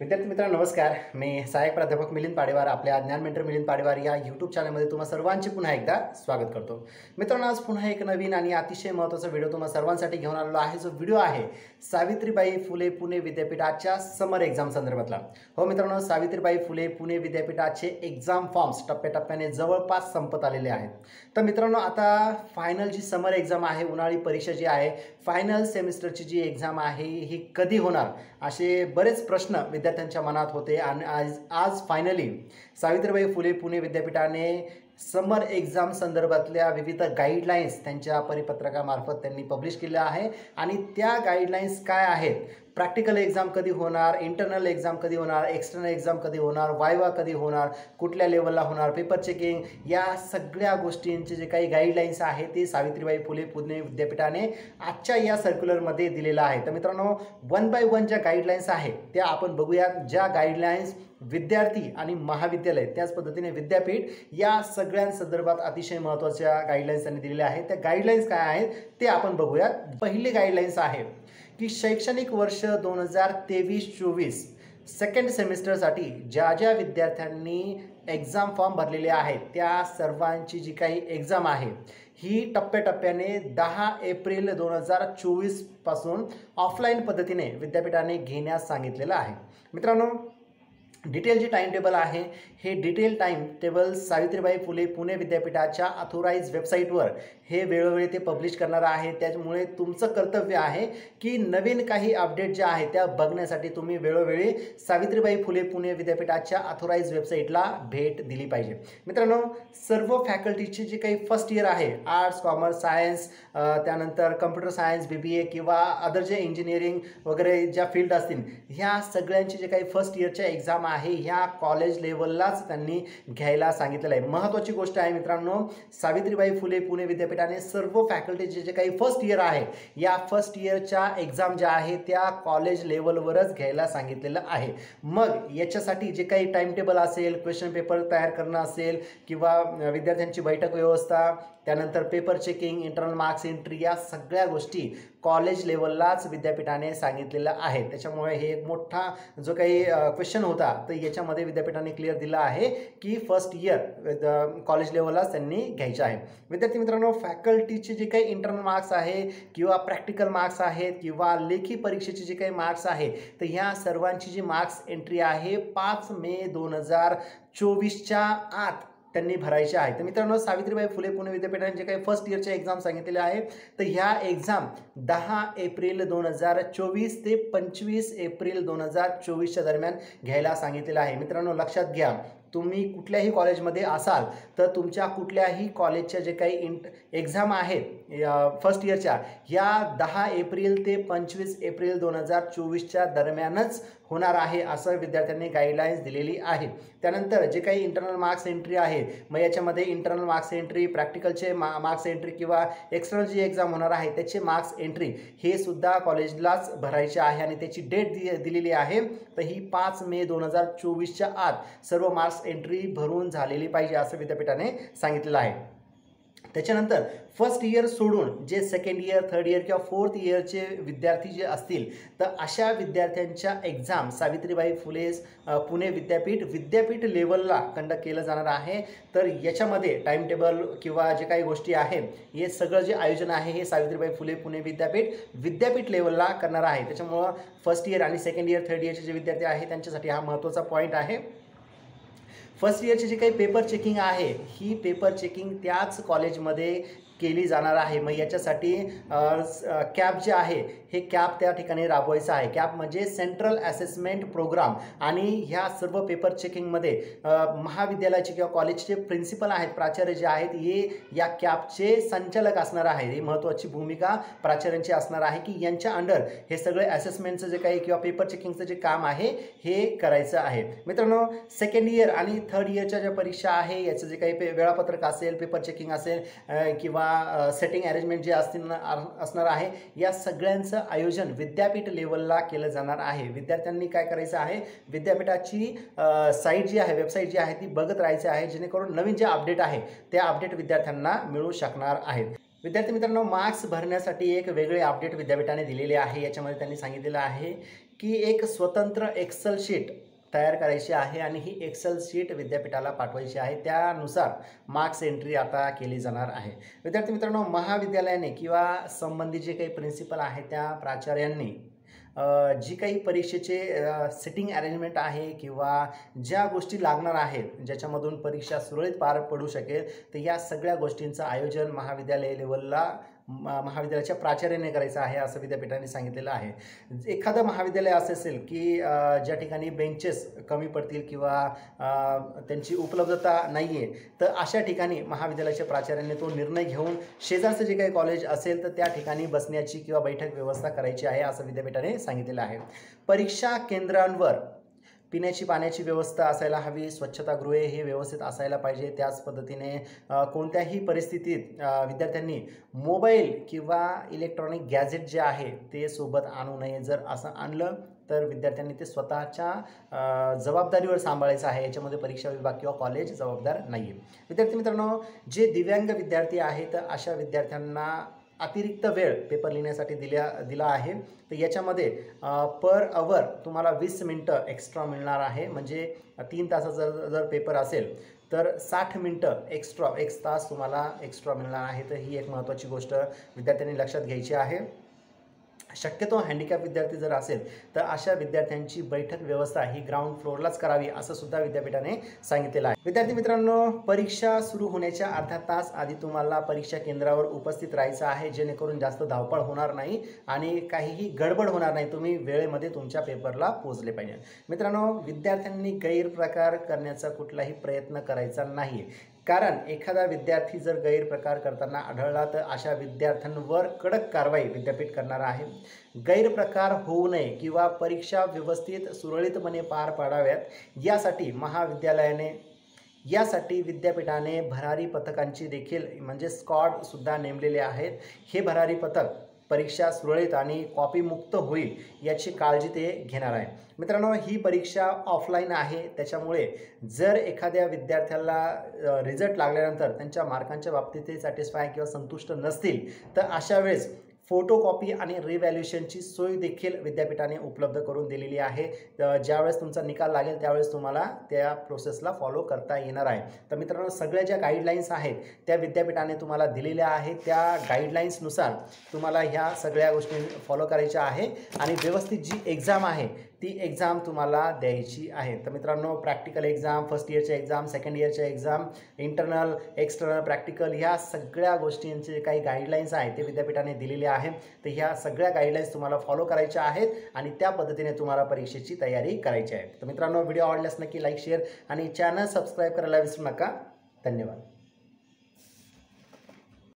विद्यार्थी मित्रांनो नमस्कार. मी सहाय्यक प्राध्यापक मिलिंद पाडेवार आपल्या ज्ञान मेंटर मिलिंद पाडेवार या यूट्यूब चॅनलमध्ये तुम्हा सर्वांचे पुन्हा एकदा स्वागत करतो. मित्रांनो, आज पुन्हा एक नवीन आणि अतिशय महत्त्वाचा व्हिडिओ तुम्हा सर्वांसाठी घेऊन आलेलो आहे. जो व्हिडिओ आहे सावित्रीबाई फुले पुणे विद्यापीठाच्या समर एक्झाम संदर्भातला. हो मित्रांनो, सावित्रीबाई फुले पुणे विद्यापीठाचे एक्झाम फॉर्म्स टप्प्याटप्प्याने जवळपास संपत आलेले आहेत. तर मित्रांनो, आता फायनल जी समर एक्झाम आहे, उन्हाळी परीक्षा जी आहे, फायनल सेमिस्टरची जी एक्झाम आहे ही कधी होणार असे बरेच प्रश्न विद्यार्थ्यांच्या मनात होते. आणि आज फायनली सावित्रीबाई फुले पुणे विद्यापीठाने समर एक्झाम संदर्भातल्या विविध गाईडलाईन्स त्यांच्या परिपत्रकामार्फत त्यांनी पब्लिश केल्या आहे. आणि त्या गाईडलाईन्स काय आहेत, प्रॅक्टिकल एक्झाम कधी होणार, इंटरनल एक्झाम कधी होणार, एक्सटर्नल एक्झाम कधी होणार, वायवा कधी होणार, कुठल्या लेवलला होणार, पेपर चेकिंग, या सगळ्या गोष्टींचे जे काही गाईडलाईन्स आहेत ते सावित्रीबाई फुले पुणे विद्यापीठाने आजच्या या सर्क्युलरमध्ये दिलेलं आहे. तर मित्रांनो, 1 बाय 1 ज्या गाईडलाईन्स आहेत त्या आपण बघूयात. ज्या गाईडलाईन्स विद्यार्थी आणि महाविद्यालय त्याच पद्धतीने विद्यापीठ या सगळ्यांसंदर्भात अतिशय महत्त्वाच्या गाईडलाईन्स त्यांनी दिलेल्या आहेत. त्या गाईडलाईन्स काय आहेत ते आपण बघूयात. पहिली गाईडलाईन्स आहे की शैक्षणिक वर्ष 2023-24 सेकंड सेमिस्टरसाठी ज्या ज्या विद्यार्थ्यांनी एक्झाम फॉर्म भरलेले आहेत त्या सर्वांची जी काही एक्झाम आहे ही टप्प्याटप्प्याने 10 एप्रिल 2024 पासून ऑफलाईन पद्धतीने विद्यापीठाने घेण्यास सांगितलेलं आहे. मित्रांनो, डिटेल जी टाइम टेबल आहे हे detail time table Savitribai Phule Pune विद्यापीठाच्या ऑथोराइज वेबसाईटवर हे वेळोवेळी ते पब्लिश करणार आहे. त्यामुळे तुमचं कर्तव्य आहे की नवीन काही अपडेट ज्या आहेत त्या बघण्यासाठी तुम्ही वेळोवेळी सावित्रीबाई फुले पुणे विद्यापीठाच्या ऑथोराइज वेबसाईटला भेट दिली पाहिजे. मित्रांनो, सर्व फॅकल्टीचे जे काही फर्स्ट इयर आहे, आर्ट्स, कॉमर्स, सायन्स, त्यानंतर कम्प्युटर सायन्स, BBA किंवा अदर जे इंजिनिअरिंग वगैरे ज्या फील्ड असतील, ह्या सगळ्यांचे जे काही फर्स्ट इयरच्या एक्झाम आहे ह्या कॉलेज लेवललाच त्यांनी घ्यायला सांगितलेलं आहे. महत्त्वाची गोष्ट आहे मित्रांनो, सावित्रीबाई फुले पुणे विद्यापीठाने सर्व फॅकल्टीचे जे काही फर्स्ट इयर आहे या फर्स्ट इयरच्या एक्झाम ज्या आहेत त्या कॉलेज लेवलवरच घ्यायला सांगितलेलं आहे. मग याच्यासाठी जे काही टाइम टेबल असेल, क्वेश्चन पेपर तयार करणं असेल किंवा विद्यार्थ्यांची बैठक व्यवस्था, त्यानंतर paper checking, internal marks entry, या सगळ्या गोष्टी कॉलेज लेवललाच विद्यापीठाने सांगितलेलं आहे. त्याच्यामुळे हे एक मोठा जो काही क्वेश्चन होता तर याच्यामध्ये विद्यापीठाने क्लिअर दिला आहे की फर्स्ट इयर कॉलेज लेवललाच त्यांनी घ्यायचे आहे. विद्यार्थी मित्रांनो, फॅकल्टीचे जे काही इंटरनल मार्क्स आहे किंवा प्रॅक्टिकल मार्क्स आहेत किंवा लेखी परीक्षेचे जे काही मार्क्स आहे तर ह्या सर्वांची जी मार्क्स एंट्री आहे 5 मे 2024च्या आत त्यांनी भरायचे आहे. तर मित्रांनो, सावित्रीबाई फुले पुणे विद्यापीठाने जे काही फर्स्ट इयरच्या एक्झाम सांगितलेल्या आहे तर ह्या एक्झाम 10 एप्रिल 2024 ते 25 एप्रिल 2024च्या दरम्यान घ्यायला सांगितलेलं आहे. मित्रांनो, लक्षात घ्या, तुम्ही कुठल्याही कॉलेजमध्ये असाल तर तुमच्या कुठल्याही कॉलेजच्या जे काही एक्झाम आहेत फर्स्ट इयरच्या ह्या 10 एप्रिल ते 25 एप्रिल 2024च्या दरम्यानच होणार आहे असं विद्यार्थ्यांनी गाईडलाईन्स दिलेली आहे. त्यानंतर जे काही इंटरनल मार्क्स एंट्री आहे मग याच्यामध्ये इंटरनल मार्क्स एंट्री, प्रॅक्टिकलचे मार्क्स एंट्री किंवा एक्सटर्नल जी एक्झाम होणार आहे त्याचे मार्क्स एंट्री हे सुद्धा कॉलेजलाच भरायचे आहे. आणि त्याची डेट दिलेली आहे तर ही 5 मे 2024च्या आत सर्व मार्क्स एंट्री भरून झालेली पाहिजे असं विद्यापीठाने सांगितलेलं आहे. त्याच्यानंतर फर्स्ट इयर सोडून जे सेकंड इयर, थर्ड इयर किंवा फोर्थ इयरचे विद्यार्थी जे असतील तर अशा विद्यार्थ्यांच्या एक्झाम सावित्रीबाई फुले पुणे विद्यापीठ लेवलला कंडक्ट केलं जाणार आहे. तर याच्यामध्ये टाइम टेबल किंवा जे काही गोष्टी आहेत हे सगळं जे आयोजन आहे हे सावित्रीबाई फुले पुणे विद्यापीठ लेवलला करणार आहे. त्याच्यामुळं फर्स्ट इयर आणि सेकंड इयर, थर्ड इयरचे जे विद्यार्थी आहेत त्यांच्यासाठी हा महत्त्वाचा पॉईंट आहे. फर्स्ट इयरची जी काही पेपर चेकिंग आहे ही पेपर चेकिंग त्याच कॉलेजमध्ये केली जाणार आहे. मग याच्यासाठी कॅप जे आहे हे कॅप त्या ठिकाणी राबवायचं आहे. कॅप म्हणजे सेंट्रल असेसमेंट प्रोग्राम. आणि ह्या सर्व पेपर चेकिंगमध्ये महाविद्यालयाचे किंवा कॉलेजचे प्रिन्सिपल आहेत, प्राचार्य जे आहेत हे या कॅपचे संचालक असणार आहे. ही महत्त्वाची भूमिका प्राचार्यांची असणार आहे की यांच्या अंडर हे सगळे असेसमेंटचं जे काही किंवा पेपर चेकिंगचं जे काम आहे हे करायचं आहे. मित्रांनो, सेकंड इयर आणि थर्ड इयरच्या ज्या परीक्षा आहे याचं जे काही वेळापत्रक असेल, पेपर चेकिंग असेल किंवा सेटिंग अरेंजमेंट जे असणार आहे या सगळ्यांचं आयोजन विद्यापीठ लेवलला केलं जाणार आहे. विद्यार्थ्यांनी काय करायचं आहे, विद्यापीठाची साईट जी आहे, वेबसाईट जी आहे ती बघत राहायची आहे जेणेकरून नवीन जे अपडेट आहे त्या अपडेट विद्यार्थ्यांना मिळू शकणार आहेत. विद्यार्थी मित्रांनो, मार्क्स भरण्यासाठी एक वेगळे अपडेट विद्यापीठाने दिलेले आहे। याच्यामध्ये त्यांनी सांगितलेलं आहे की एक स्वतंत्र एक्सेल शीट तयार करायची आहे आणि ही एक्सेल शीट विद्यापीठाला पाठवायची आहे। त्यानुसार मार्क्स एंट्री आता केली जाणार आहे। विद्यार्थी मित्रांनो, महाविद्यालयाने किंवा संबंधित जे काही प्रिन्सिपल आहे त्या प्राचार्यांनी जी काही परीक्षेचे सिटिंग अरेंजमेंट आहे किंवा ज्या गोष्टी लागणार आहेत ज्याच्यामधून परीक्षा सुरळीत पार पडू शकेल, तर या सगळ्या गोष्टींचं आयोजन महाविद्यालय लेवलला महाविद्यालयाच्या प्राचार्याने करायचं आहे असं विद्यापीठाने सांगितलेलं आहे। एखादं महाविद्यालय असं असेल की ज्या ठिकाणी बेंचेस कमी पडतील किंवा त्यांची उपलब्धता नाही आहे, तर अशा ठिकाणी महाविद्यालयाच्या प्राचार्याने तो निर्णय घेऊन शेजारचं जे काही कॉलेज असेल तर त्या ठिकाणी बसण्याची किंवा बैठक व्यवस्था करायची आहे असं विद्यापीठाने सांगितलेलं आहे। परीक्षा केंद्रांवर पिण्याची पाण्याची व्यवस्था असायला हवी, स्वच्छतागृहे हे व्यवस्थित असायला पाहिजे। त्याच पद्धतीने कोणत्याही परिस्थितीत विद्यार्थ्यांनी मोबाईल किंवा इलेक्ट्रॉनिक गॅजेट जे आहे ते सोबत आणू नये। जर असं आणलं तर विद्यार्थ्यांनी ते स्वतःच्या जबाबदारीवर सांभाळायचं आहे। याच्यामध्ये परीक्षा विभाग किंवा कॉलेज जबाबदार नाही आहे। विद्यार्थी मित्रांनो, जे दिव्यांग विद्यार्थी आहेत अशा विद्यार्थ्यांना अतिरिक्त वेळ पेपर लिहिण्यासाठी दिला आहे। तर याच्यामध्ये पर आवर तुम्हाला 20 मिनटं एक्स्ट्रा मिळणार आहे। म्हणजे 3 तासाचा जर पेपर असेल तर 60 मिनटं एक्स्ट्रा, 1 तास तुम्हाला एक्स्ट्रा मिळणार आहे। तर ही एक महत्त्वाची गोष्ट विद्यार्थ्यांनी लक्षात घ्यायची आहे। शक्यतो हँडिकॅप विद्यार्थी जर असेल तर अशा विद्यार्थ्यांची बैठक व्यवस्था ही ग्राउंड फ्लोअरलाच करावी असं सुद्धा विद्यापीठाने सांगितलेलं आहे। विद्यार्थी मित्रांनो, परीक्षा सुरू होण्याच्या अर्धा तास आधी तुम्हाला परीक्षा केंद्रावर उपस्थित राहायचं आहे, जेणेकरून जास्त धावपळ होणार नाही आणि काहीही गडबड होणार नाही। तुम्ही वेळेमध्ये तुमच्या पेपरला पोहोचले पाहिजे। मित्रांनो, विद्यार्थ्यांनी गैरप्रकार करण्याचा कुठलाही प्रयत्न करायचा नाही, कारण एखादा विद्यार्थी जर गैरप्रकार करताना आढळला तर अशा विद्यार्थ्यांवर कडक कारवाई विद्यापीठ करणार आहे। गैरप्रकार होऊ नये किंवा परीक्षा व्यवस्थित सुरळीतपणे पार पाडाव्यात यासाठी विद्यापीठाने भरारी पथकांची देखील म्हणजे स्क्वॉडसुद्धा नेमलेले आहेत। हे भरारी पथक परीक्षा सुरळीत आणि कॉपीमुक्त होईल याची काळजी ते घेणार आहे। मित्रांनो, ही परीक्षा ऑफलाईन आहे, त्याच्यामुळे जर एखाद्या विद्यार्थ्याला रिझल्ट लागल्यानंतर त्यांच्या मार्कांच्या बाबतीत ते सॅटिस्फाय किंवा संतुष्ट नसतील तर अशा वेळेस फोटोकॉपी आणि रिव्हॅल्युएशनची सोय देखील विद्यापीठाने उपलब्ध करून दिलेली आहे। ज्यावेळेस तुमचा निकाल लागेल त्यावेळेस तुम्हाला त्या प्रोसेसला फॉलो करता येणार आहे। तर मित्रांनो, सगळ्या ज्या गाईडलाईन्स आहेत त्या विद्यापीठाने तुम्हाला दिलेल्या आहेत। त्या गाईडलाईन्सनुसार तुम्हाला ह्या सगळ्या गोष्टी फॉलो करायच्या आहे आणि व्यवस्थित जी एक्झाम आहे ती एक्झाम तुम्हाला द्यायची आहे। तर मित्रांनो, प्रॅक्टिकल एक्झाम, फर्स्ट इयरच्या एक्झाम, सेकंड इयरच्या एक्झाम, इंटरनल, एक्सटर्नल, प्रॅक्टिकल ह्या सगळ्या गोष्टींचे काही गाईडलाईन्स आहेत ते विद्यापीठाने दिलेले आहेत। तर ह्या सगळ्या गाईडलाईन्स तुम्हाला फॉलो करायच्या आहेत आणि त्या पद्धतीने तुम्हाला परीक्षेची तयारी करायची आहे। तर मित्रांनो, व्हिडिओ आवडल्यास नक्की लाईक, शेअर आणि चॅनल सबस्क्राईब करायला विसरू नका। धन्यवाद।